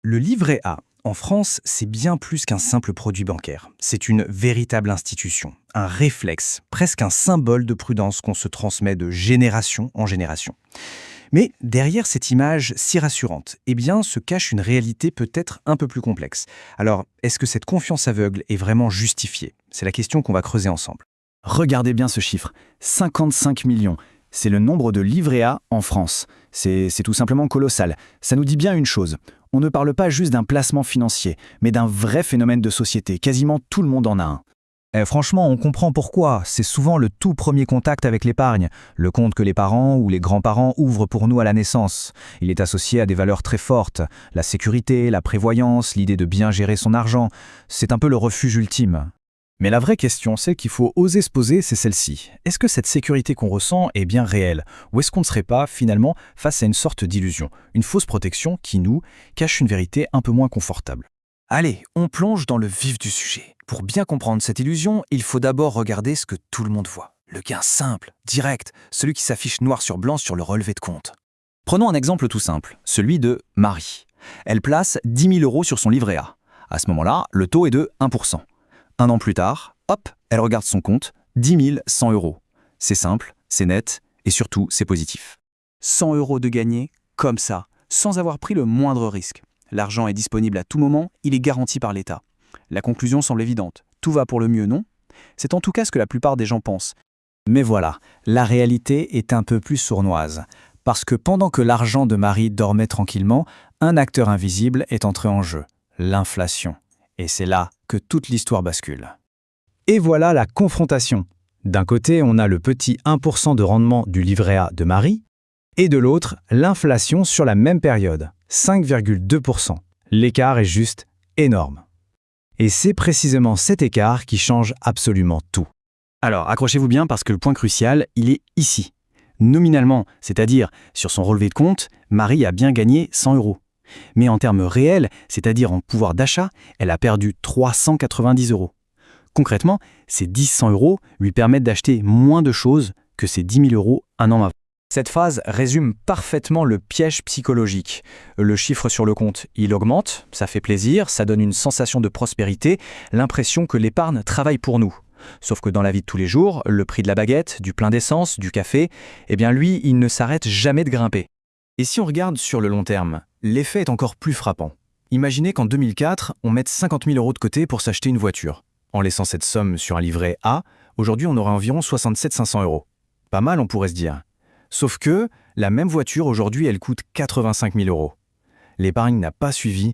Le livret A, en France, c'est bien plus qu'un simple produit bancaire. C'est une véritable institution, un réflexe, presque un symbole de prudence qu'on se transmet de génération en génération. Mais derrière cette image si rassurante, eh bien, se cache une réalité peut-être un peu plus complexe. Alors, est-ce que cette confiance aveugle est vraiment justifiée? C'est la question qu'on va creuser ensemble. Regardez bien ce chiffre, 55 millions. C'est le nombre de livrets A en France. C'est tout simplement colossal. Ça nous dit bien une chose. On ne parle pas juste d'un placement financier, mais d'un vrai phénomène de société. Quasiment tout le monde en a un. Franchement, on comprend pourquoi. C'est souvent le tout premier contact avec l'épargne, le compte que les parents ou les grands-parents ouvrent pour nous à la naissance. Il est associé à des valeurs très fortes, la sécurité, la prévoyance, l'idée de bien gérer son argent. C'est un peu le refuge ultime. Mais la vraie question, celle qu'il faut oser se poser, c'est celle-ci. Est-ce que cette sécurité qu'on ressent est bien réelle? Ou est-ce qu'on ne serait pas, finalement, face à une sorte d'illusion, une fausse protection qui nous cache une vérité un peu moins confortable? Allez, on plonge dans le vif du sujet. Pour bien comprendre cette illusion, il faut d'abord regarder ce que tout le monde voit. Le gain simple, direct, celui qui s'affiche noir sur blanc sur le relevé de compte. Prenons un exemple tout simple, celui de Marie. Elle place 10 000 € sur son livret A. À ce moment-là, le taux est de 1%. Un an plus tard, hop, elle regarde son compte, 10 100 €. C'est simple, c'est net et surtout, c'est positif. 100 € de gagné, comme ça, sans avoir pris le moindre risque. L'argent est disponible à tout moment, il est garanti par l'État. La conclusion semble évidente. Tout va pour le mieux, non? C'est en tout cas ce que la plupart des gens pensent. Mais voilà, la réalité est un peu plus sournoise. Parce que pendant que l'argent de Marie dormait tranquillement, un acteur invisible est entré en jeu, l'inflation. Et c'est là que toute l'histoire bascule. Et voilà la confrontation. D'un côté, on a le petit 1% de rendement du livret A de Marie, et de l'autre, l'inflation sur la même période, 5,2%. L'écart est juste énorme. Et c'est précisément cet écart qui change absolument tout. Alors, accrochez-vous bien parce que le point crucial, il est ici. Nominalement, c'est-à-dire sur son relevé de compte, Marie a bien gagné 100 €. Mais en termes réels, c'est-à-dire en pouvoir d'achat, elle a perdu 390 €. Concrètement, ces 100 € lui permettent d'acheter moins de choses que ces 10 000 € un an avant. Cette phrase résume parfaitement le piège psychologique. Le chiffre sur le compte, il augmente, ça fait plaisir, ça donne une sensation de prospérité, l'impression que l'épargne travaille pour nous. Sauf que dans la vie de tous les jours, le prix de la baguette, du plein d'essence, du café, eh bien lui, il ne s'arrête jamais de grimper. Et si on regarde sur le long terme, l'effet est encore plus frappant. Imaginez qu'en 2004, on mette 50 000 € de côté pour s'acheter une voiture. En laissant cette somme sur un livret A, aujourd'hui on aurait environ 67 500 €. Pas mal, on pourrait se dire. Sauf que la même voiture aujourd'hui, elle coûte 85 000 €. L'épargne n'a pas suivi